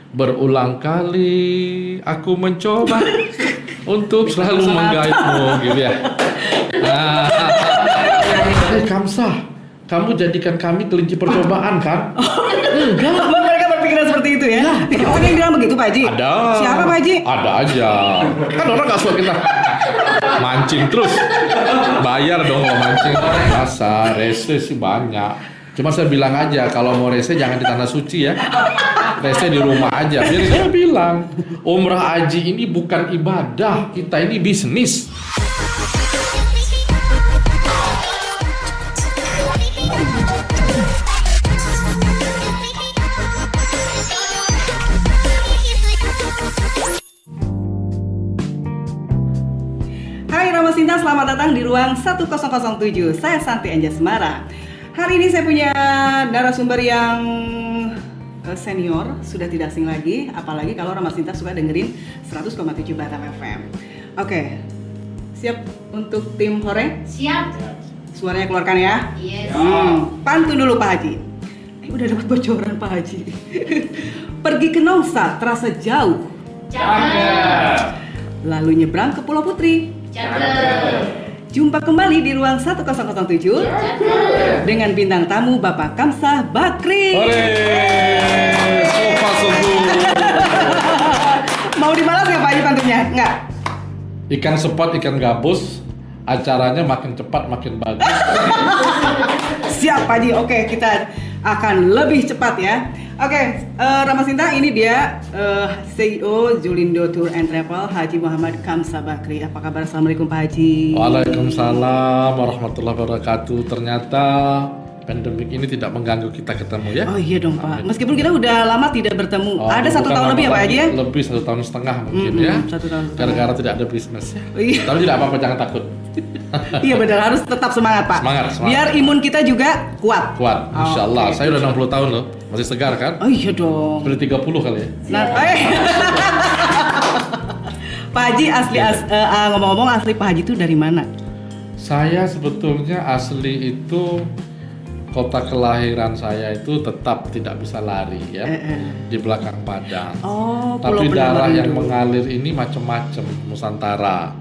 Berulang kali aku mencoba untuk selalu menggaitmu, gitu ya. Nah, Kamsah, kamu jadikan kami kelinci percobaan kan? Enggak. Mereka berpikiran seperti itu ya? Ada yang bilang begitu Pak Haji? Ada. Siapa Pak Haji? Ada aja. Kan orang nggak suka kita mancing terus. Bayar dong kalau mancing. Masa rese sih banyak. Cuma saya bilang aja kalau mau rese jangan di tanah suci ya. Rese di rumah aja. Biar saya bilang umrah haji ini bukan ibadah, kita ini bisnis. Hai Ramasinta, selamat datang di ruang 1007. Saya Santi Anjasmara. Hari ini saya punya narasumber yang senior, sudah tidak asing lagi, apalagi kalau Ramasinta suka dengerin 100,7 Batam FM. Oke, siap untuk tim Hore? Siap. Suaranya keluarkan ya. Yes. Pantun dulu Pak Haji. Udah dapat bocoran Pak Haji. Pergi ke Nongsa terasa jauh, Cakep. lalu nyebrang ke Pulau Putri. Cakep. Jumpa kembali di ruang 1007 dengan bintang tamu Bapak Kamsah Bakri. Hore, sofa sungguh. Mau dibalas nggak Pak Haji pantunnya? Nggak? Ikan sepot, ikan gabus, acaranya makin cepat makin bagus. Siap Pak Haji, oke kita akan lebih cepat ya. Oke, Ramasinta, ini dia CEO Zulindo Tour and Travel Haji Muhammad Kamsah Bakri. Apa kabar? Assalamualaikum Pak Haji. Waalaikumsalam warahmatullahi wabarakatuh. Ternyata pandemik ini tidak mengganggu kita ketemu ya. Oh iya dong Pak, meskipun kita udah lama tidak bertemu. Ada 1 bukan tahun lebih ya Pak Haji ya? Lebih 1,5 tahun mungkin ya. 1 tahun setengah. Gara-gara tidak ada bisnis ya. Iya. Tapi tidak apa-apa, jangan takut. Iya benar, harus tetap semangat Pak. Semangat. Biar imun kita juga kuat. Kuat, insya Allah. Oke. Saya udah 60 tahun loh, masih segar kan? Oh iya dong. Seperti 30 kali ya. Nah, Pak Haji ngomong-ngomong asli Pak Haji itu dari mana? Saya sebetulnya asli itu kota kelahiran saya itu tetap tidak bisa lari ya, di belakang Padang. Oh, Pulau Tapi darah yang Benarandu. mengalir ini macam-macam Nusantara.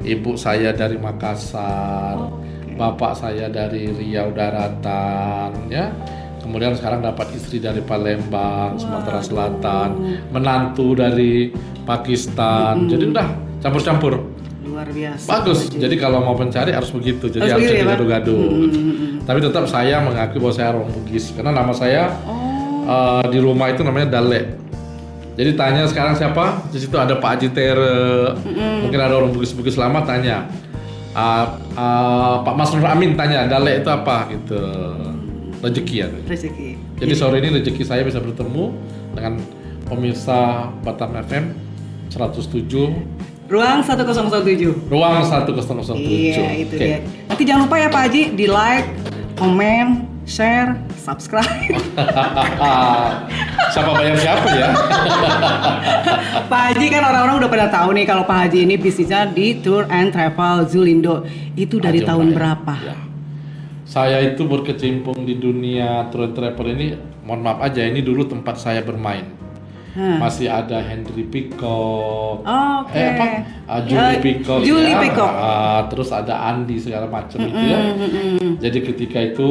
Ibu saya dari Makassar, bapak saya dari Riau Daratan, ya. Kemudian sekarang dapat istri dari Palembang, Sumatera Selatan, menantu dari Pakistan. Jadi udah campur-campur. Luar biasa. Bagus. Jadi kalau mau mencari harus begitu. Jadi harus begitu ya, Pak? gado-gado. Tapi tetap saya mengakui bahwa saya orang Bugis karena nama saya di rumah itu namanya Dale. Jadi tanya sekarang siapa? Di situ ada Pak Haji Tere. Mungkin ada orang Bugis-Bugis lama tanya. Pak Mas Nur Amin tanya Dale itu apa gitu. Rezeki ya. Rezeki. Jadi sore ini rezeki saya bisa bertemu dengan pemirsa Batam FM 107. Ruang 1007. Ruang 1007. Iya, itu Oke. dia. Nanti jangan lupa ya Pak Haji, di like, komen, share, subscribe. Siapa bayar siapa ya? Pak Haji kan orang-orang udah pada tahu nih kalau Pak Haji ini bisnisnya di Tour and Travel Zulindo. Itu dari Aja, tahun Mbak, ya. berapa? Ya. Saya itu berkecimpung di dunia tour and travel ini, mohon maaf aja, ini dulu tempat saya bermain. Masih ada Henry Peacock, Oke. Julie Peacock, Julie ya. Peacock. Terus ada Andi segala macam itu ya. Jadi ketika itu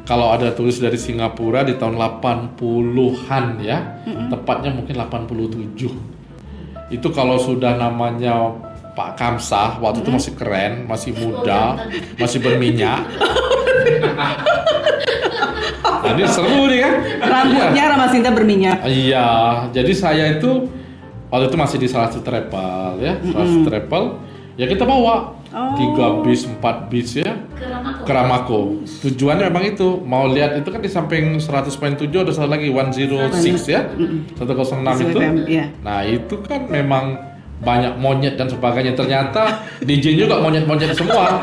kalau ada turis dari Singapura di tahun 80-an ya, tepatnya mungkin 87. Itu kalau sudah namanya Pak Kamsah, waktu itu masih keren, masih muda, masih berminyak. Nah, ini seru nih kan? Rambutnya Ramasinta berminyak. Iya, jadi saya itu waktu itu masih di salah satu travel ya, salah satu travel. Ya kita bawa 3 bis, 4 bis ya ke Ramako. Tujuannya memang itu, mau lihat itu kan di samping 100.7 ada satu lagi 106 ya, 106 itu. Iya. Nah itu kan memang banyak monyet dan sebagainya. Ternyata DJ juga monyet-monyet semua.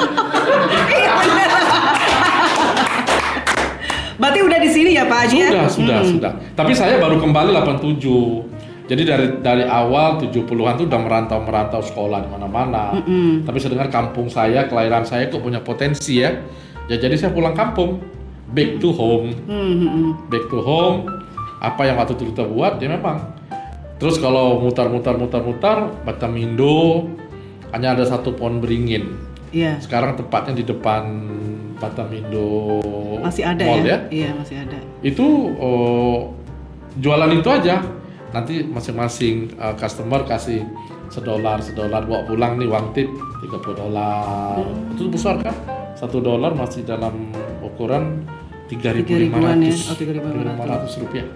Berarti udah di sini ya Pak Haji ya? Sudah. Tapi saya baru kembali 87. Jadi dari awal 70-an tuh udah merantau sekolah di mana-mana. Tapi saya dengar kampung saya, kelahiran saya kok punya potensi ya. Ya jadi saya pulang kampung, back to home. apa yang waktu itu kita buat ya memang. Terus kalau mutar Batamindo hanya ada satu pohon beringin. Iya. Sekarang tepatnya di depan Batamindo Masih ada Mall ya? Iya, masih ada. Itu jualan itu aja. Nanti masing-masing customer kasih $1 bawa pulang nih uang tip $30. Itu besar kan? $1 masih dalam ukuran 3.500 rupiah.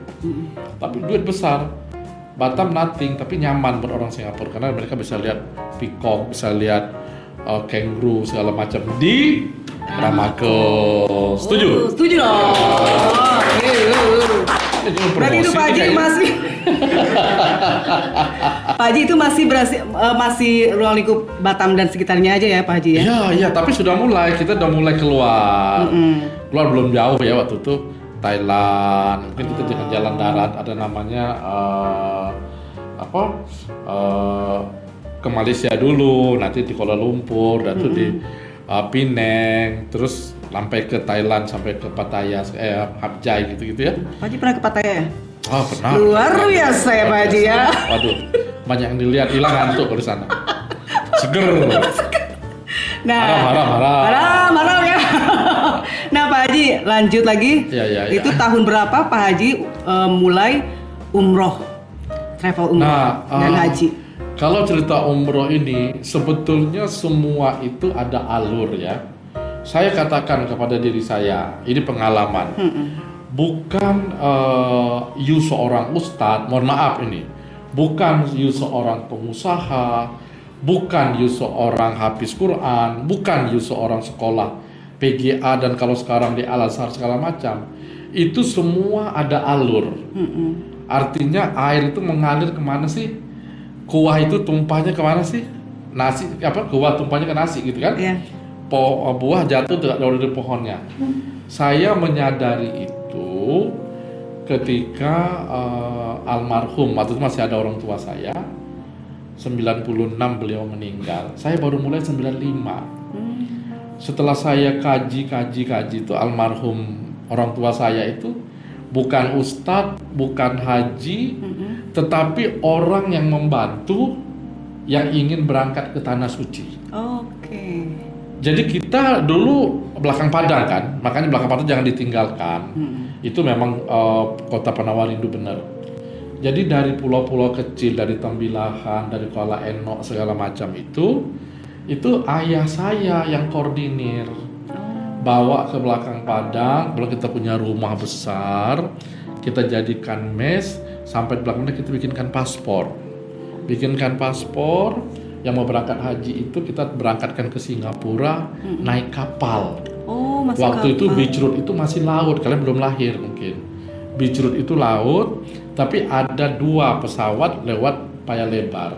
Tapi duit besar. Batam nothing, tapi nyaman buat orang Singapura karena mereka bisa lihat peacock, bisa lihat kangaroo segala macam di Ramago. Setuju? Setuju dong. Berarti itu Pak Haji masih Pak Haji itu masih ruang lingkup Batam dan sekitarnya aja ya Pak Haji ya? Iya, tapi kita udah mulai keluar. Keluar belum jauh ya waktu itu Thailand. Mungkin kita jalan darat ada namanya ke Malaysia dulu, nanti di Kuala Lumpur, dan itu di Penang, terus sampai ke Thailand, sampai ke Pattaya, Hapjai gitu-gitu ya. Pak Haji pernah ke Pattaya ya? Pernah. Luar biasa ya Pak Haji ya. Waduh, banyak yang dilihat, hilang ngantuk kalau di sana. Seger. Nah, marah ya. Nah Pak Haji, lanjut lagi. Iya. Itu tahun berapa Pak Haji mulai umroh, travel umroh dan haji? Kalau cerita umroh ini sebetulnya semua itu ada alur ya. Saya katakan kepada diri saya, ini pengalaman. Bukan you seorang ustadz, mohon maaf ini. Bukan you seorang pengusaha, bukan you seorang hafiz Quran, bukan you seorang sekolah PGA dan kalau sekarang di Al-Azhar segala macam. Itu semua ada alur. Artinya air itu mengalir kemana sih? Kuah itu tumpahnya kemana sih? Nasi kuah tumpahnya ke nasi gitu kan? Yeah. Buah jatuh dari pohonnya. Saya menyadari itu ketika almarhum, waktu itu masih ada orang tua saya, 96 beliau meninggal. Saya baru mulai 95. Setelah saya kaji itu almarhum orang tua saya itu bukan ustadz, bukan haji, tetapi orang yang membantu yang ingin berangkat ke Tanah Suci. Oke. Jadi kita dulu belakang Padang kan, makanya belakang Padang jangan ditinggalkan. Itu memang kota penawar rindu benar. Jadi dari pulau-pulau kecil, dari Tembilahan, dari Kuala Enok segala macam itu ayah saya yang koordinir. Bawa ke belakang Padang, kalau kita punya rumah besar, kita jadikan mes, sampai di belakangnya kita bikinkan paspor. Yang mau berangkat haji itu kita berangkatkan ke Singapura naik kapal. Masih waktu kapal. itu Beach Road itu masih laut, kalian belum lahir mungkin. Beach Road itu laut, tapi ada 2 pesawat lewat Paya Lebar.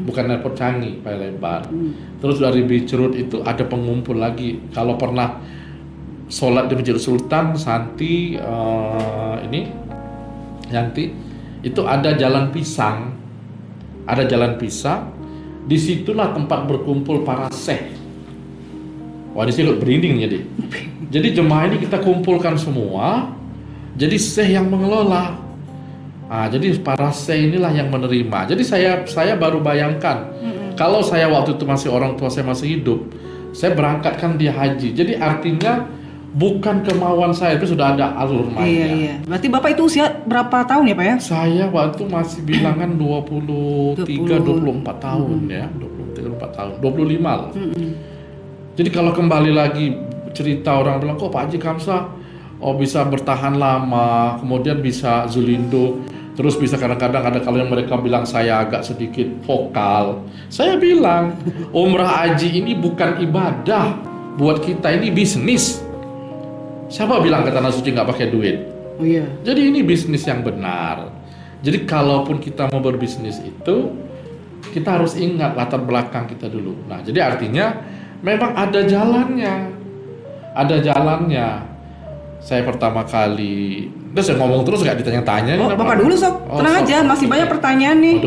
Bukan airport Changi, Paya Lebar. Terus dari Beach Road itu ada pengumpul lagi. Kalau pernah sholat di Masjid Sultan, Yanti, itu ada jalan pisang. Disitulah tempat berkumpul para syekh. Wah, di sini berinding jadi jemaah ini kita kumpulkan semua. Jadi syekh yang mengelola. Jadi para syekh inilah yang menerima. Jadi saya baru bayangkan kalau saya waktu itu masih orang tua saya masih hidup, saya berangkatkan dia haji. Jadi artinya bukan kemauan saya, itu sudah ada alur mainnya. Iya. Berarti Bapak itu usia berapa tahun ya Pak ya? Saya waktu masih bilangan 23-24 tahun ya, 23-24 tahun, 25 lah. Jadi kalau kembali lagi cerita orang bilang kok Pak Haji Kamsah bisa bertahan lama, kemudian bisa Zulindo, terus bisa kadang-kadang ada kalau yang mereka bilang saya agak sedikit vokal. Saya bilang umrah haji ini bukan ibadah, buat kita ini bisnis. Siapa bilang ke Tanah Suci nggak pakai duit? Oh iya. Jadi ini bisnis yang benar. Jadi kalaupun kita mau berbisnis itu, kita harus ingat latar belakang kita dulu. Nah, jadi artinya memang ada jalannya. Saya pertama kali, saya ngomong terus nggak ditanya-tanya. Bapak dulu sok, tenang aja, masih banyak pertanyaan nih.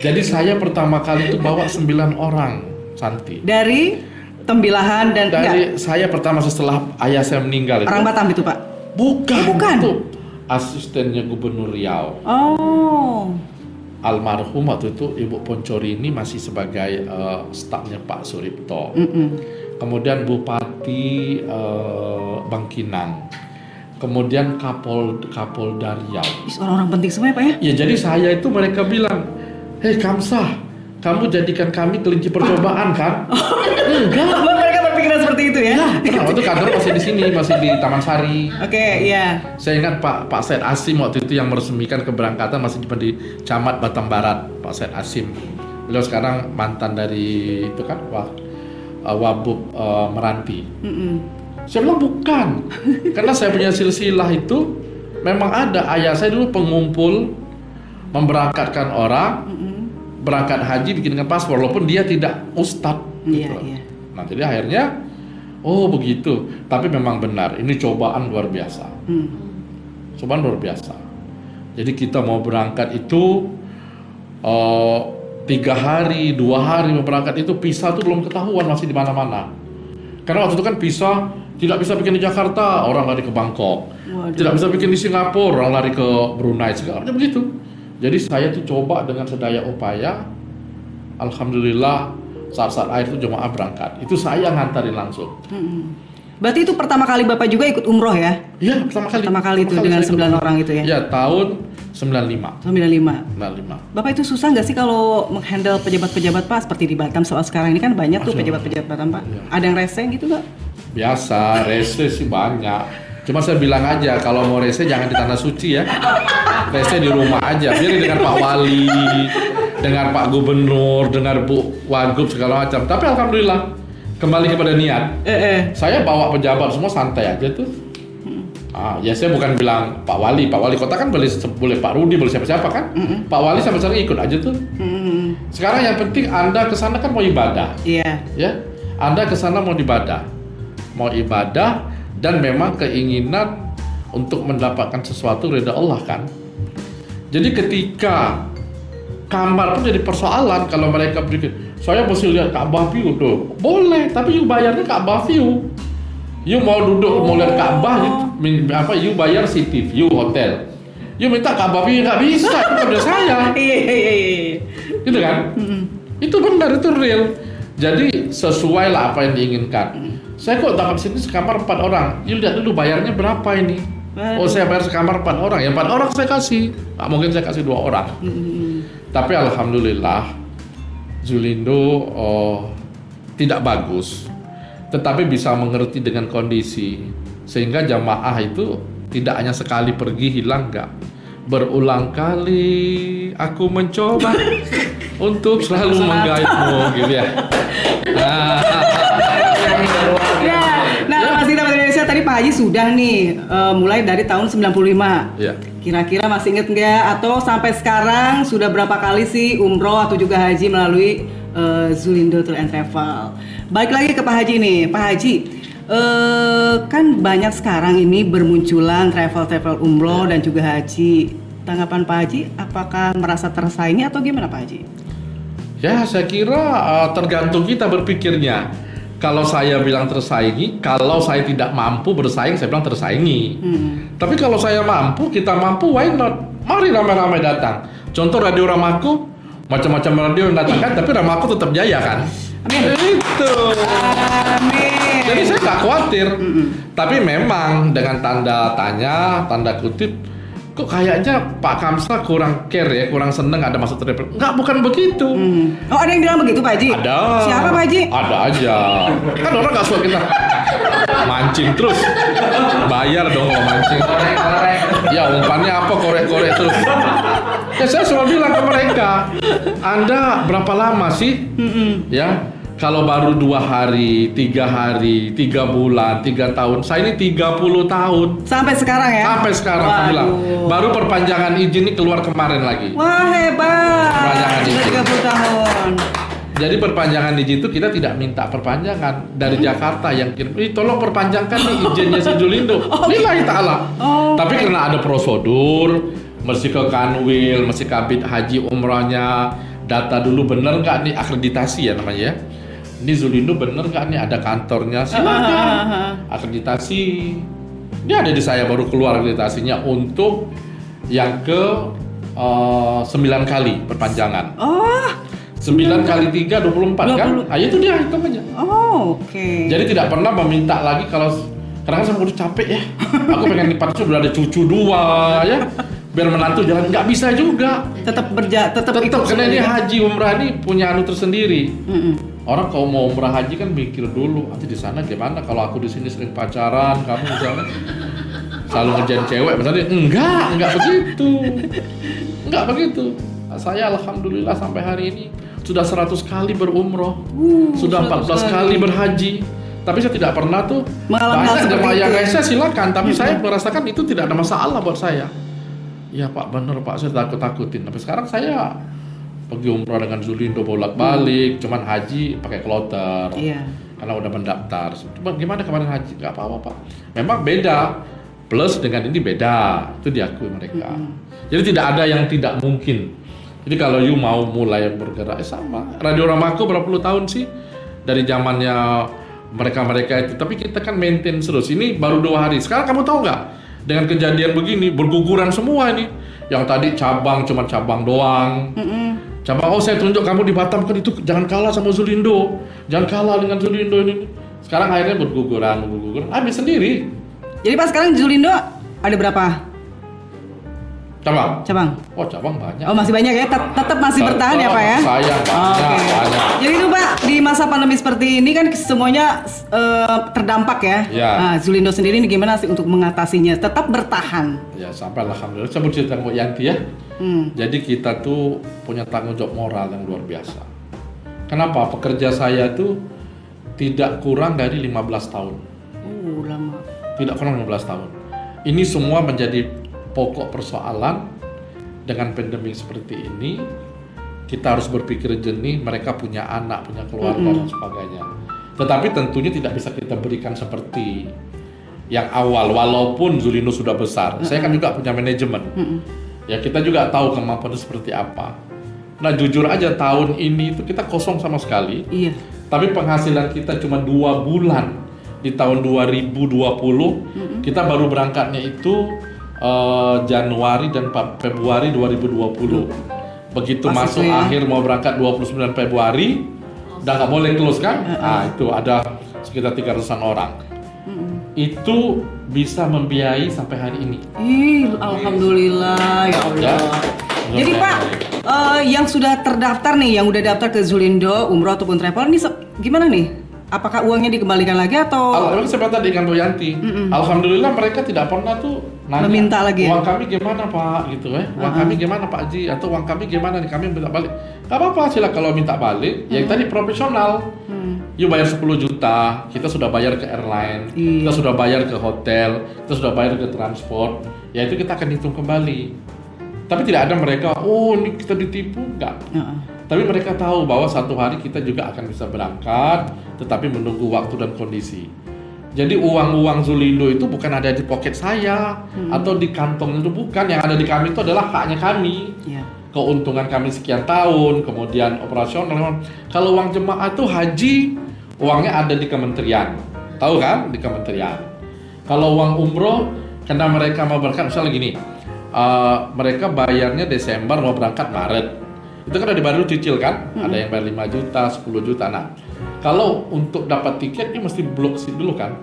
Jadi saya pertama kali itu bawa 9 orang, Santi. Dari Tembilahan dan saya pertama setelah ayah saya meninggal itu. Orang Batam itu Pak? Bukan. Bukan. Itu asistennya Gubernur Riau. Oh. Almarhum waktu itu Ibu Poncori ini masih sebagai stafnya Pak Suripto. Kemudian Bupati Bangkinang. Kemudian Kapolda Riau. Orang-orang penting semua ya Pak ya? Ya jadi saya itu mereka bilang, hei Kamsah, kamu jadikan kami kelinci percobaan kan? Enggak. Mereka berpikiran seperti itu ya? Pernah waktu kader masih di sini, masih di Taman Sari. Oke, iya. Saya ingat Pak Said Asim waktu itu yang meresmikan keberangkatan masih di Camat Batam Barat, Pak Said Asim. Beliau sekarang mantan dari itu kan Wabub Meranti. Saya bilang bukan, karena saya punya silsilah itu memang ada. Ayah saya dulu pengumpul, memberangkatkan orang, berangkat haji bikinkan paspor, walaupun dia tidak ustadz. Iya, Gitu. iya. Nah jadi akhirnya, oh begitu. Tapi memang benar, ini cobaan luar biasa. Cobaan luar biasa. Jadi kita mau berangkat itu 3 hari, 2 hari mau berangkat itu visa tuh belum ketahuan, masih di mana-mana. Karena waktu itu kan visa tidak bisa bikin di Jakarta, orang lari ke Bangkok. Waduh. Tidak bisa bikin di Singapura, orang lari ke Brunei, segala macam begitu. Jadi saya tuh coba dengan sedaya upaya. Alhamdulillah saat-saat akhir itu jemaah berangkat. Itu saya ngantarin langsung. Berarti itu pertama kali Bapak juga ikut umroh ya? Iya, pertama kali itu dengan 9 orang itu ya? Ya, tahun 95. 95. Bapak itu susah nggak sih kalau menghandle pejabat-pejabat Pak? Seperti di Batam soal sekarang ini kan banyak tuh pejabat-pejabat Batam Pak. Iya. Ada yang rese gitu nggak? Biasa, rese sih banyak. Cuma saya bilang aja, kalau mau rese jangan di tanah suci ya. Rese di rumah aja, biar dengan Pak Wali, dengan Pak Gubernur, dengan Bu Wagub segala macam. Tapi alhamdulillah, kembali kepada niat. Saya bawa pejabat semua santai aja tuh. Ya saya bukan bilang Pak Wali kota kan boleh Pak Rudi, boleh siapa-siapa kan. Pak Wali sampai sekarang ikut aja tuh. Sekarang yang penting Anda kesana kan mau ibadah. Iya. Ya, Anda kesana mau ibadah dan memang keinginan untuk mendapatkan sesuatu ridha Allah kan. Jadi ketika kamar pun jadi persoalan kalau mereka berpikir saya mesti lihat Ka'bah view tuh, boleh, tapi you bayarnya Ka'bah view. You mau duduk mau lihat Ka'bah, you bayar city view hotel. You minta Ka'bah view nggak bisa, itu pada saya. Iya. Gitu kan? Itu benar, itu real. Jadi sesuai lah apa yang diinginkan. Saya kok dapat sini sekamar 4 orang. You lihat dulu bayarnya berapa ini? Oh saya bayar sekamar 4 orang. Ya 4 orang saya kasih. Nggak mungkin saya kasih 2 orang. Tapi alhamdulillah Zulindo tidak bagus. Tetapi bisa mengerti dengan kondisi. Sehingga jamaah itu tidak hanya sekali pergi hilang, enggak. Berulang kali aku mencoba untuk selalu menggaitmu gitu ya. Nah, Mas Dita Indonesia tadi Pak Haji sudah nih mulai dari tahun 95. Ya. Kira-kira masih inget nggak? Atau sampai sekarang sudah berapa kali sih umroh atau juga haji melalui Zulindo Tour and Travel? Balik lagi ke Pak Haji nih, Pak Haji. Kan banyak sekarang ini bermunculan travel umroh dan juga haji. Tanggapan Pak Haji, apakah merasa tersaingi atau gimana Pak Haji? Ya, saya kira tergantung kita berpikirnya. Kalau saya bilang tersaingi, kalau saya tidak mampu bersaing, saya bilang tersaingi. Tapi kalau saya mampu, kita mampu, why not? Mari ramai-ramai datang. Contoh Radio Ramaku, macam-macam radio yang datangkan, tapi Ramaku tetap jaya kan? Amin. Itu. Amin. Jadi saya nggak khawatir. Tapi memang dengan tanda tanya, tanda kutip, kok kayaknya Pak Kamsa kurang care ya, kurang seneng ada masuk travel. Enggak, bukan begitu. Oh, ada yang bilang begitu Pak Haji? Ada. Siapa Pak Haji? Ada aja. Kan orang nggak suka kita mancing terus. Bayar dong kalau mancing. Ya umpannya apa, korek-korek terus. Ya saya selalu bilang ke mereka, Anda berapa lama sih? Ya. Kalau baru 2 hari, 3 hari, 3 bulan, 3 tahun. Saya ini 30 tahun. Sampai sekarang ya? Sampai sekarang, alhamdulillah. Baru perpanjangan izin ini keluar kemarin lagi. Wah, hebat. Perpanjangan izin. 30 tahun. Jadi perpanjangan izin itu kita tidak minta perpanjangan dari Jakarta yang kirim. Tolong perpanjangkan nih izinnya si Zulindo. Lillahi ta'ala. Tapi karena ada prosedur, mesti ke Kanwil, mesti kabit haji umrahnya, data dulu bener nggak nih akreditasi ya namanya ya. Ini Zulindo bener nggak nih ada kantornya, silakan akreditasi. Dia ada di saya baru keluar akreditasinya untuk yang ke 9 kali perpanjangan. Oh, 9 kali 3 24 kan? 20. Ah itu dia hitung aja. oh oke. Jadi tidak pernah meminta lagi kalau kadang saya udah capek ya. Aku pengen nih sudah ada cucu 2 ya. Biar menantu jalan nggak bisa juga. Tetap Tetap karena ini haji umrah ini punya anu tersendiri. Orang kalau mau umrah haji kan mikir dulu, nanti di sana gimana kalau aku di sini sering pacaran, kamu misalnya selalu ngerjain cewek misalnya. Enggak begitu. Enggak begitu. Saya alhamdulillah sampai hari ini sudah 100 kali berumroh. Sudah 14 kali berhaji. Tapi saya tidak pernah tuh mengalami hal banyak seperti jemaah yang itu ya? rese silakan, tapi saya merasakan itu tidak ada masalah buat saya. Iya Pak, bener Pak, saya takut-takutin. Tapi sekarang saya pergi umroh dengan Zulindo bolak-balik, cuman haji pakai kloter. Iya. Karena udah mendaftar. Cuma gimana kemarin haji? Gak apa-apa Pak. Memang beda. Plus dengan ini beda. Itu diakui mereka. Jadi tidak ada yang tidak mungkin. Jadi kalau you mau mulai bergerak, sama. Radio Ramaku berapa puluh tahun sih? Dari zamannya mereka-mereka itu. Tapi kita kan maintain terus. Ini baru 2 hari. Sekarang kamu tahu nggak? Dengan kejadian begini, berguguran semua ini. Yang tadi cabang, cuma cabang doang. Cabang, oh saya tunjuk kamu di Batam kan itu jangan kalah sama Zulindo. Jangan kalah dengan Zulindo ini. Sekarang akhirnya berguguran. Habis sendiri. Jadi Pak sekarang Zulindo ada berapa Cabang? Oh cabang banyak. Oh masih banyak ya, tetap masih bertahan ya Pak ya? Saya banyak. Jadi itu Pak, di masa pandemi seperti ini kan semuanya terdampak ya. Nah, Zulindo sendiri ini gimana sih untuk mengatasinya? Tetap bertahan. Ya sampai alhamdulillah. Saya mau cerita Mbak Yanti ya. Jadi kita tuh punya tanggung jawab moral yang luar biasa. Kenapa? Pekerja saya tuh tidak kurang dari 15 tahun. Lama. Tidak kurang 15 tahun. Ini semua menjadi pokok persoalan dengan pandemi seperti ini. Kita harus berpikir jernih, mereka punya anak, punya keluarga dan sebagainya. Tetapi tentunya tidak bisa kita berikan seperti yang awal, walaupun Zulindo sudah besar. Saya kan juga punya manajemen. Ya kita juga tahu kemampuan itu seperti apa. Nah jujur aja tahun ini itu kita kosong sama sekali. Iya. Tapi penghasilan kita cuma 2 bulan di tahun 2020. Kita baru berangkatnya itu Januari dan Februari 2020. Begitu pas masuk ya. akhir mau berangkat 29 Februari, udah nggak boleh close kan? Nah itu ada sekitar 300-an orang. Itu bisa membiayai sampai hari ini. Alhamdulillah ya Allah. Jadi Pak, yang sudah terdaftar nih, yang udah daftar ke Zulindo, umroh ataupun travel, ini gimana nih? Apakah uangnya dikembalikan lagi atau? Alhamdulillah seperti tadi dengan Bu Yanti. Alhamdulillah mereka tidak pernah tuh nanya, meminta lagi ya? Uang kami gimana Pak gitu ya? Uang kami gimana Pak Haji? Atau uang kami gimana nih? Kami minta balik. Gak apa-apa sila kalau minta balik. Yang tadi profesional. You bayar 10 juta, kita sudah bayar ke airline, kita sudah bayar ke hotel, kita sudah bayar ke transport. Ya itu kita akan hitung kembali. Tapi tidak ada mereka, oh ini kita ditipu, enggak. Tapi mereka tahu bahwa satu hari kita juga akan bisa berangkat, tetapi menunggu waktu dan kondisi. Jadi uang-uang Zulindo itu bukan ada di pocket saya atau di kantong itu, bukan. Yang ada di kami itu adalah haknya kami. Keuntungan kami sekian tahun, kemudian operasional. Kalau uang jemaah itu haji, uangnya ada di kementerian. Tahu kan? Di kementerian. Kalau uang umroh, karena mereka mau berangkat, misalnya gini, mereka bayarnya Desember, mau berangkat Maret. Itu kan ada baru cicil kan? Ada yang bayar 5 juta, 10 juta. Nah, kalau untuk dapat tiket ini mesti blok dulu kan?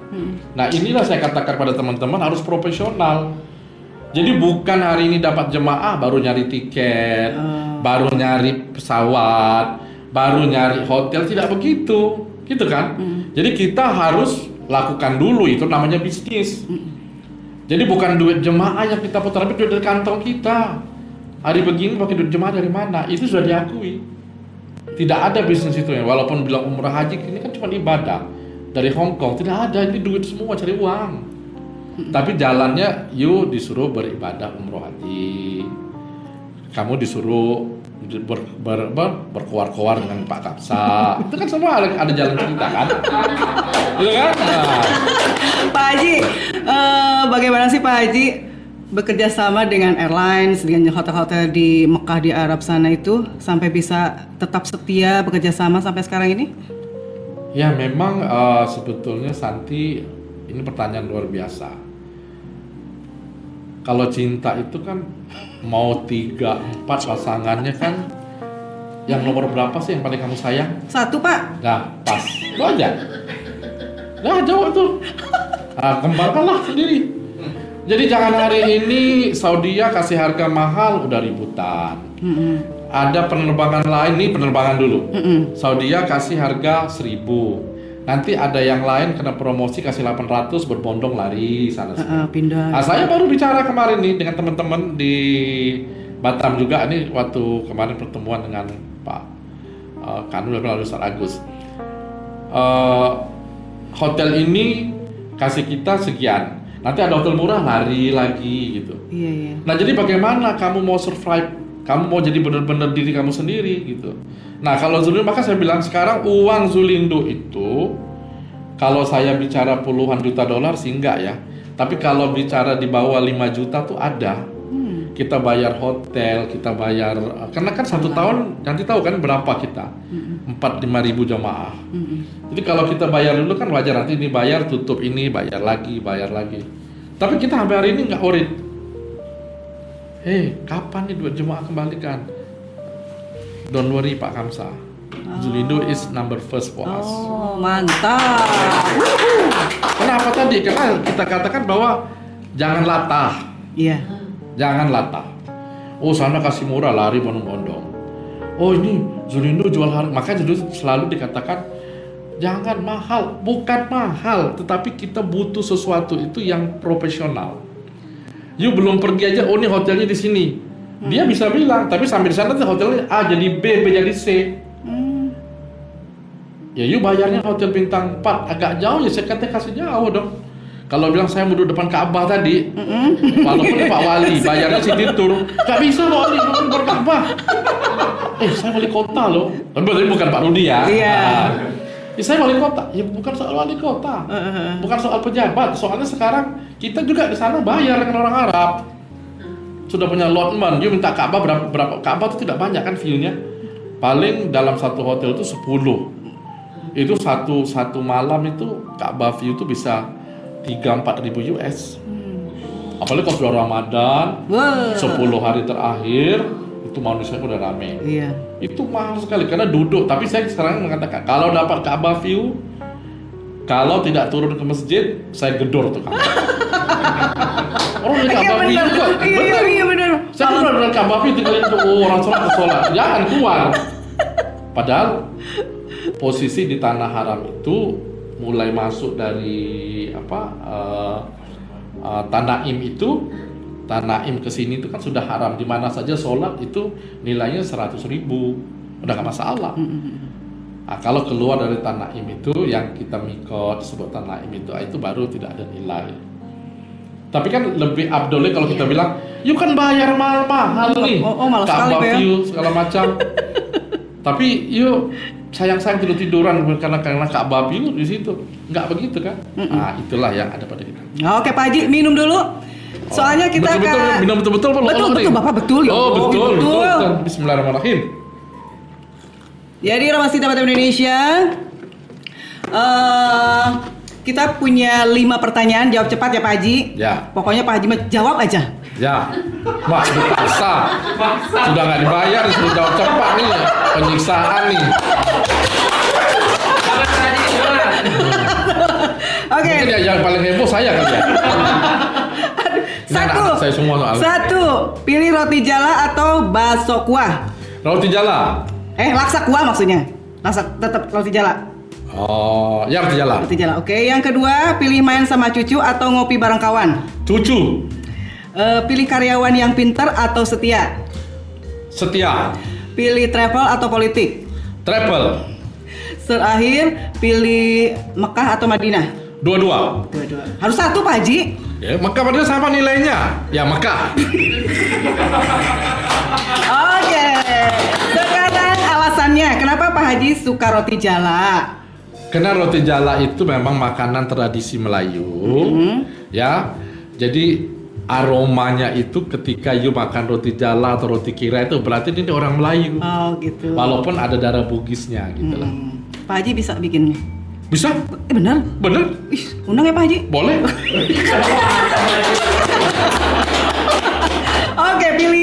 Nah, inilah saya katakan pada teman-teman harus profesional. Jadi bukan hari ini dapat jemaah baru nyari tiket, baru nyari pesawat, baru nyari hotel, tidak begitu. Gitu kan? Jadi kita harus lakukan dulu, itu namanya bisnis. Jadi bukan duit jemaah yang kita putar, tapi duit dari kantong kita. Hari begini pakai duit jemaah dari mana? Itu sudah diakui. Tidak ada bisnis itu ya. Walaupun bilang umrah haji ini kan cuma ibadah dari Hong Kong, tidak ada, ini duit semua cari uang. Tapi jalannya you disuruh beribadah umroh haji. Kamu disuruh berkoar-koar dengan Pak Kapsa. Itu kan semua ada jalan cerita kan? Itu kan? Nah. Pak Haji, bagaimana sih Pak Haji bekerja sama dengan airlines, dengan hotel-hotel di Mekah di Arab sana itu sampai bisa tetap setia bekerja sama sampai sekarang ini? Ya memang sebetulnya Santi ini pertanyaan luar biasa. Kalau cinta itu kan mau 3, 4 pasangannya kan, yang nomor berapa sih yang paling kamu sayang? 1 Pak. Nah, pas. Itu aja. Nah, jawab tuh. Nah, kembangkanlah sendiri. Jadi jangan hari ini Saudi kasih harga mahal udah ributan. Ada penerbangan lain nih, penerbangan dulu. Saudi kasih harga 1.000. Nanti ada yang lain kena promosi kasih 800 berbondong lari sana sini. Pindah. Nah, saya baru bicara kemarin nih dengan teman-teman di Batam juga, ini waktu kemarin pertemuan dengan Pak Kanul melalui Ustaz Agus. Hotel ini kasih kita sekian, nanti ada hotel murah lari lagi gitu. Iya. Nah jadi bagaimana kamu mau survive, kamu mau jadi benar-benar diri kamu sendiri gitu. Nah kalau Zulindo, maka saya bilang sekarang uang Zulindo itu, kalau saya bicara puluhan juta dolar sih enggak ya, tapi kalau bicara di bawah 5 juta tuh ada. Kita bayar hotel, kita bayar, karena kan 1 tahun nanti tahu kan berapa kita, 4-5 ribu jamaah. Jadi kalau kita bayar dulu kan wajar, nanti ini bayar, tutup ini, bayar lagi. Tapi kita sampai hari ini nggak worried. Kapan nih duit jemaah kembalikan? Don't worry Pak Kamsa, Zulindo is number first for us. Oh, mantap. Kenapa tadi? Karena kita katakan bahwa jangan latah. Iya. Jangan latah. Oh sana kasih murah lari bondong-bondong. Oh ini Zulindo jual harga. Makanya dulu selalu dikatakan jangan mahal. Bukan mahal, tetapi kita butuh sesuatu itu yang profesional. You belum pergi aja, oh ini hotelnya di sini. Dia bisa bilang, tapi sampai di sana tuh hotelnya A jadi B, B jadi C. Ya you bayarnya hotel bintang 4 agak jauh ya, saya kata kasih jauh dong. Kalau bilang saya mau duduk depan Ka'bah tadi, walaupun Pak Wali bayarnya City Tour, nggak bisa loh Wali mau depan Ka'bah. Saya wali kota loh. Tapi bukan Pak Rudi ya. Iya. Saya wali kota. Ya bukan soal wali kota, bukan soal pejabat. Soalnya sekarang kita juga di sana bayar dengan orang Arab. Sudah punya lotman, you minta Ka'bah berapa? Ka'bah itu tidak banyak kan view-nya. Paling dalam satu hotel itu 10. Itu satu malam itu Ka'bah view itu bisa 3-4 ribu US. Apalagi kalau sudah Ramadan, 10 hari terakhir itu manusia udah rame. Iya. Itu mahal sekali karena duduk. Tapi saya sekarang mengatakan kalau dapat Ka'bah view, kalau tidak turun ke masjid, saya gedor tuh Ka'bah. Orang di Ka'bah view kok. Iya benar. Saya pernah dengan Ka'bah view tinggalin tuh orang sholat ke sholat. Jangan keluar. Padahal posisi di tanah haram itu mulai masuk dari Tanaim itu, Tanaim ke sini itu kan sudah haram. Di mana saja sholat itu nilainya 100.000, udah gak masalah. Nah, kalau keluar dari Tanaim itu yang kita mikot sebut Tanaim itu baru tidak ada nilai. Tapi kan lebih abdolnya kalau kita bilang, yuk kan bayar mahal nih, Ka'bah view segala macam. Tapi yuk sayang-sayang tidur-tiduran karena Ka'bah view di situ. Enggak begitu kan? Nah, itulah yang ada pada kita. Oke Pak Haji, minum dulu. Soalnya kita betul-betul minum betul-betul betul Bapak betul ya. Oh, betul. Bismillahirrahmanirrahim. Jadi Ramasita Batam Indonesia, kita punya 5 pertanyaan, jawab cepat ya Pak Haji. Ya. Pokoknya Pak Haji jawab aja. Ya. Wah, dipaksa. Sudah nggak dibayar, sudah jawab cepat nih. Penyiksaan nih. Oke. Mungkin yang paling heboh saya kan ya. Saya semua soalnya. 1, pilih roti jala atau bakso kuah? Roti jala. Laksa kuah maksudnya. Laksa tetap roti jala. Oh, ya roti jala. Roti jala. Oke, yang kedua, pilih main sama cucu atau ngopi bareng kawan? Cucu. Pilih karyawan yang pintar atau setia? Setia. Pilih travel atau politik? Travel. Terakhir, pilih Mekah atau Madinah? Dua-dua. Harus 1 Pak Haji. Ya, Mekah Madinah sama nilainya. Ya Mekah. Oke. Sekarang alasannya kenapa Pak Haji suka roti jala? Karena roti jala itu memang makanan tradisi Melayu. Ya. Jadi aromanya itu ketika you makan roti jala atau roti kira itu berarti ini orang Melayu. Oh gitu. Walaupun ada darah Bugisnya gitu lah. Pak Haji bisa bikin? Bisa? Bener? Bener? Undang ya Pak Haji? Boleh.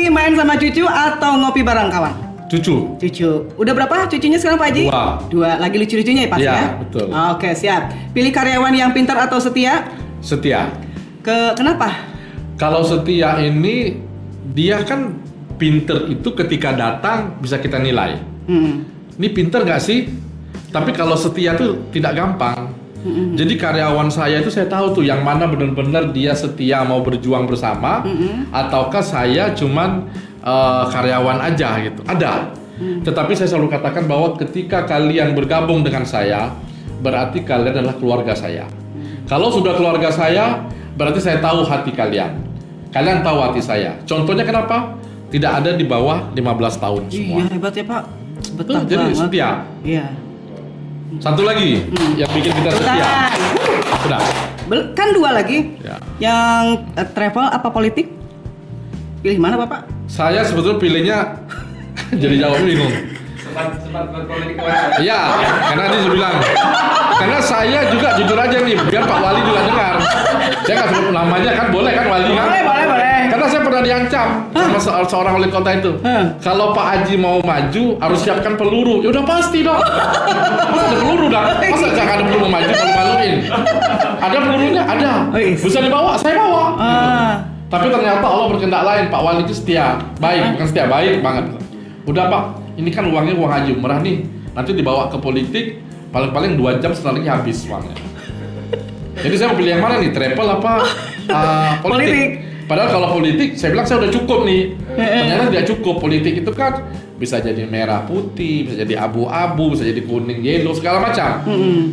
Haji main sama cucu atau ngopi bareng kawan? Cucu. Cucu. Udah berapa cucunya sekarang Pak Haji? 2. Lagi lucu-lucunya ya pasti Iya, ya? betul. Oke, siap. Pilih karyawan yang pintar atau setia? Setia. Kenapa? Kalau setia ini dia kan pinter itu ketika datang bisa kita nilai. Ini pinter nggak sih? Tapi kalau setia tuh tidak gampang. Jadi karyawan saya itu saya tahu tuh yang mana benar-benar dia setia mau berjuang bersama, ataukah saya cuman karyawan aja gitu. Ada. Tetapi saya selalu katakan bahwa ketika kalian bergabung dengan saya, berarti kalian adalah keluarga saya. Kalau sudah keluarga saya, berarti saya tahu hati kalian. Kalian tahu hati saya. Contohnya kenapa? Tidak ada di bawah 15 tahun semua. Iya, hebat ya Pak. Betah Jadi banget. setia. Iya. Satu lagi yang bikin kita setia. Sudah. Kan 2 lagi. Ya. Yang travel apa politik? Pilih mana Bapak? Saya sebetulnya pilihnya jadi jawab bingung. Sempat berpolitik wajar. Iya, karena dia bilang. Karena saya juga jujur aja nih, biar Pak Wali juga dengar. Saya nggak sebut namanya kan, boleh kan Wali kan? Boleh. Karena saya pernah diancam sama seorang wali kota itu. Kalau Pak Haji mau maju harus siapkan peluru. Ya udah pasti dong. Masa ada peluru dah? Masa nggak ada peluru maju malu-maluin? Ada pelurunya? Ada. Bisa dibawa? Saya bawa. Tapi ternyata Allah berkehendak lain. Pak Wali itu setia, baik, bukan setia, baik banget. Udah Pak, ini kan uangnya uang haji umrah nih. Nanti dibawa ke politik, paling-paling 2 jam setelah lagi habis uangnya. Jadi saya mau pilih yang mana nih, travel apa politik? Padahal kalau politik, saya bilang saya udah cukup nih. Ternyata tidak cukup. Politik itu kan bisa jadi merah putih, bisa jadi abu-abu, bisa jadi kuning, yellow, segala macam.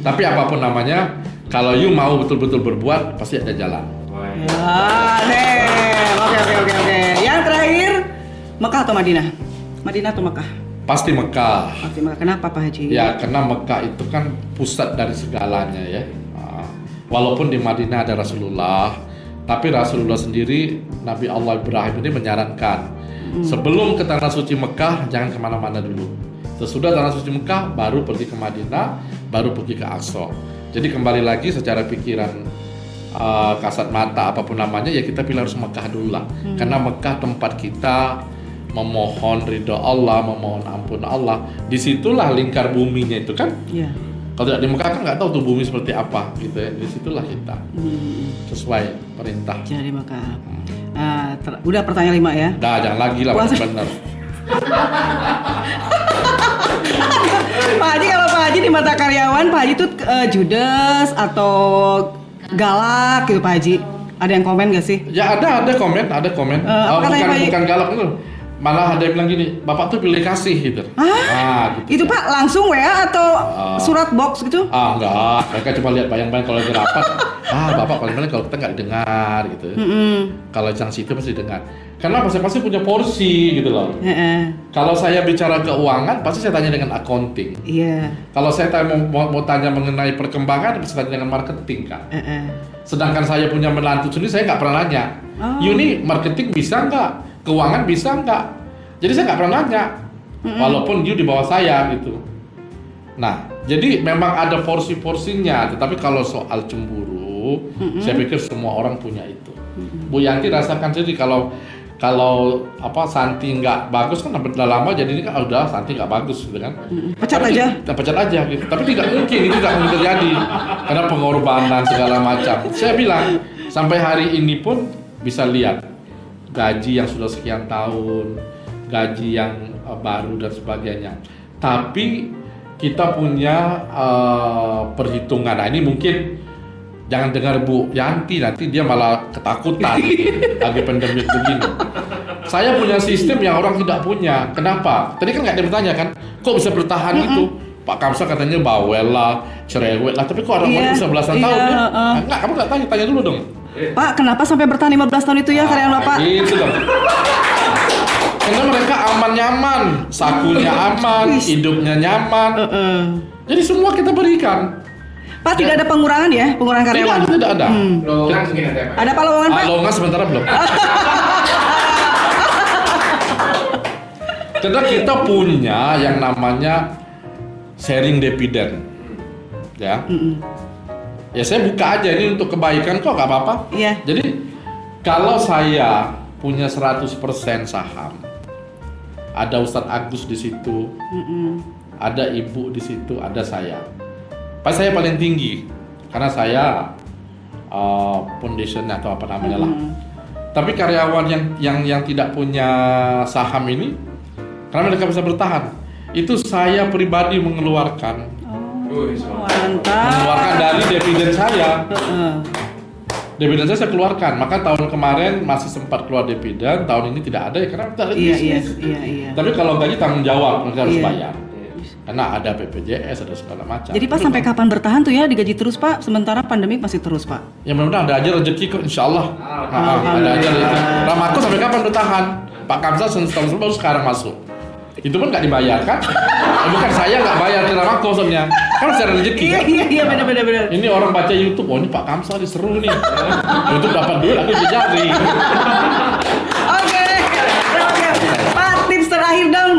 Tapi apapun namanya, kalau you mau betul-betul berbuat, pasti ada jalan. Oke. Yang terakhir, Mekah atau Madinah? Madinah atau Mekah? Pasti Mekah. Pasti Mekah. Kenapa Pak Haji? Ya, karena Mekah itu kan pusat dari segalanya ya. Walaupun di Madinah ada Rasulullah, tapi Rasulullah sendiri, Nabi Allah Ibrahim ini menyarankan sebelum ke tanah suci Mekah jangan kemana-mana dulu. Sesudah tanah suci Mekah baru pergi ke Madinah, baru pergi ke Aqsa. Jadi kembali lagi secara pikiran kasat mata apapun namanya, ya kita pilih harus Mekah dulu lah. Karena Mekah tempat kita memohon ridho Allah, memohon ampun Allah. Disitulah lingkar buminya itu kan. Iya. Kalau tidak di Mekah kan nggak tahu tuh bumi seperti apa gitu ya. Disitulah kita sesuai perintah. Jadi Mekah. Udah pertanyaan 5 ya. Dah jangan lagi lah benar. Pak Haji, kalau Pak Haji di mata karyawan, Pak Haji tuh judes atau galak gitu Pak Haji? Ada yang komen gak sih? Ya ada komen. Apa katanya, Pak Haji? Bukan galak itu. Malah ada yang bilang gini, Bapak tuh pilih kasih gitu. Gitu. Itu Pak langsung WA atau surat box gitu? Enggak, mereka cuma lihat bayang-bayang kalau lagi rapat. Bapak paling-paling kalau kita nggak dengar gitu. Kalau sanksi itu pasti dengar. Karena pasti punya porsi gitu loh. Kalau saya bicara keuangan, pasti saya tanya dengan accounting. Iya. Kalau saya mau tanya mengenai perkembangan, bisa tanya dengan marketing kan. Sedangkan saya punya menantu sendiri, saya nggak pernah nanya. Yuni, marketing bisa nggak? Keuangan bisa nggak? Jadi saya nggak pernah nanya. Walaupun you di bawah saya gitu. Nah, jadi memang ada porsi-porsinya. Tetapi kalau soal cemburu, saya pikir semua orang punya itu. Bu Yanti rasakan sendiri kalau Santi nggak bagus kan udah lama, jadi ini kan udah Santi nggak bagus gitu kan. Pecat aja gitu. Tapi tidak mungkin itu tidak mungkin terjadi karena pengorbanan segala macam. Saya bilang sampai hari ini pun bisa lihat gaji yang sudah sekian tahun, gaji yang baru dan sebagainya. Tapi kita punya perhitungan. Nah ini mungkin jangan dengar Bu Yanti, nanti dia malah ketakutan lagi pandemi begini. Saya punya sistem yang orang tidak punya. Kenapa? Tadi kan nggak ada yang bertanya kan, kok bisa bertahan gitu? Pak Kamsa katanya bawel lah, cerewet lah, tapi kok orang bisa belasan tahun ya? Enggak, kamu nggak tanya dulu dong. Pak, kenapa sampai bertahan 15 tahun itu ya karyawan Bapak? Gitu dong. Karena mereka aman-nyaman, sakunya aman, hidupnya nyaman. Jadi semua kita berikan. Pak, tidak ada pengurangan ya? Pengurangan karyawan? Tidak ada. Lowongan mungkin ada Pak. Ada Pak lowongan Pak? Lowongan sementara belum. Karena kita punya yang namanya sharing dividen. Ya. Ya saya buka aja ini untuk kebaikan kok, gak apa-apa. Iya. Jadi kalau saya punya 100% saham. Ada Ustadz Agus di situ, ada Ibu di situ, ada saya. Pas saya paling tinggi karena saya foundation atau apa namanya lah. Tapi karyawan yang tidak punya saham ini, karena mereka bisa bertahan, itu saya pribadi mengeluarkan mengeluarkan dari dividen saya. Dividen saya keluarkan, maka tahun kemarin masih sempat keluar dividen, tahun ini tidak ada ya karena kita ada bisnis. Iya. Tapi kalau gaji tanggung jawab, mereka harus bayar. Karena ada BPJS, ada segala macam. Jadi Pak sampai kapan bertahan tuh ya digaji terus Pak? Sementara pandemik masih terus Pak? Ya mudah-mudahan ada aja rezeki kok, insya Allah. Ada aja rezeki. Ramako sampai kapan bertahan? Pak Kamsa setahun baru sekarang masuk. Itu pun nggak dibayar kan? Bukan saya nggak bayar di Ramako maksudnya. Kan secara rezeki kan? Iya benar. Ini orang baca YouTube, oh ini Pak Kamsa seru nih. YouTube dapat duit, aku dijari. Oke. Pak, tips terakhir dong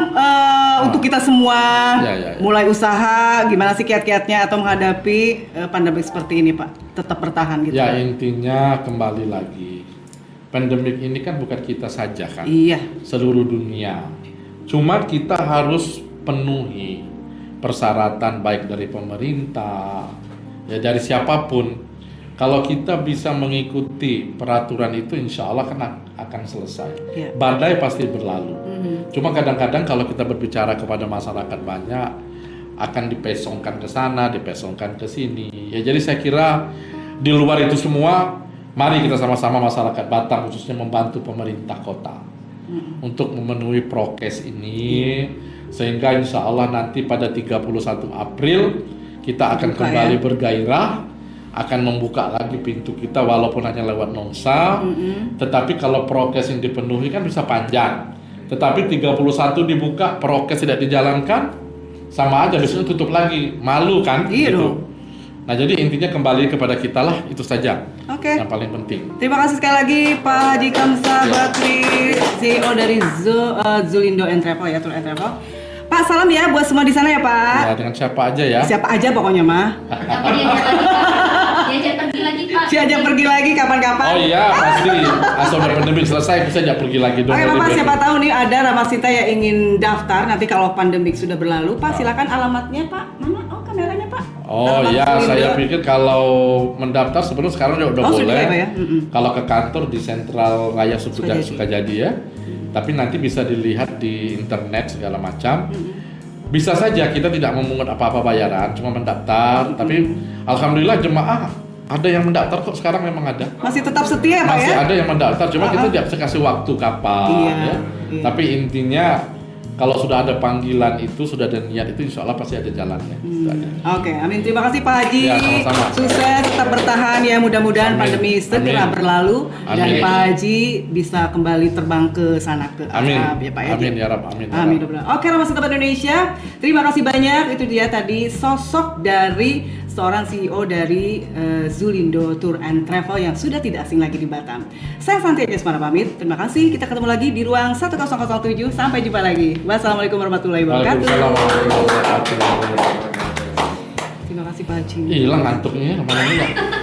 untuk kita semua Ya. mulai usaha, gimana sih kiat-kiatnya atau menghadapi pandemi seperti ini Pak? Tetap bertahan gitu. Ya intinya kembali lagi, pandemik ini kan bukan kita saja kan, Iya. seluruh dunia. Cuma kita harus penuhi persyaratan baik dari pemerintah, ya dari siapapun. Kalau kita bisa mengikuti peraturan itu, insya Allah kan akan selesai. Iya. Badai pasti berlalu. Cuma kadang-kadang kalau kita berbicara kepada masyarakat banyak, akan dipesongkan ke sana, dipesongkan ke sini. Ya jadi saya kira di luar itu semua, mari kita sama-sama masyarakat Batam khususnya membantu pemerintah kota untuk memenuhi prokes ini, sehingga insya Allah nanti pada 31 April kita akan kembali bergairah, akan membuka lagi pintu kita walaupun hanya lewat Nongsa. Tetapi kalau prokes yang dipenuhi kan bisa panjang. Tetapi 31 dibuka, prokes tidak dijalankan, sama aja besok tutup lagi, malu kan? Iya gitu. dong. Nah jadi intinya kembali kepada kita lah, itu saja yang paling penting. Terima kasih sekali lagi Pak Haji Kamsa Bakri, CEO dari Zulindo and Travel ya, Tour and Travel. Pak, salam ya buat semua di sana ya Pak. Ya dengan siapa aja ya. Siapa aja pokoknya mah. Apa diajak pergi lagi Pak? Diajak pergi lagi kapan-kapan. Oh iya pasti, asal pandemi selesai bisa ajak pergi lagi dong. Oke Bapak, siapa tahu nih ada Ramasinta yang ingin daftar nanti kalau pandemik sudah berlalu. Pak silakan alamatnya Pak. Mana? Oh kameranya Pak. Oh iya, saya pikir kalau mendaftar sebenarnya sekarang udah boleh. Sudah ya, Pak, ya? Kalau ke kantor di Sentral Raya Sukajadi ya. Tapi nanti bisa dilihat di internet segala macam. Bisa saja kita tidak memungut apa-apa bayaran, cuma mendaftar. Tapi alhamdulillah jemaah ada yang mendaftar kok, sekarang memang ada. Masih tetap setia ya Pak Masih ya? ada yang mendaftar, cuma kita tidak bisa kasih waktu kapan Iya, ya. iya. Tapi intinya kalau sudah ada panggilan itu, sudah ada niat itu, insya Allah pasti ada jalannya. Itu aja. Oke, amin. Terima kasih Pak Haji. Ya, sama-sama. Sukses, tetap bertahan ya. Mudah-mudahan Amin. pandemi segera Amin. berlalu dan Amin. Pak Haji bisa kembali terbang ke sana ke Amin. Arab ya Pak ya. Amin ya Rab. Amin. Ya Amin. Rab. Oke, Ramah Sahabat Indonesia. Terima kasih banyak. Itu dia tadi sosok dari seorang CEO dari Zulindo Tour and Travel yang sudah tidak asing lagi di Batam. Saya Santi Anjasmara pamit. Terima kasih. Kita ketemu lagi di ruang 1007. Sampai jumpa lagi. Wassalamualaikum warahmatullahi wabarakatuh. Waalaikumsalam warahmatullahi wabarakatuh. Terima kasih Pak Haji. Hilang ngantuknya, kemana-mana.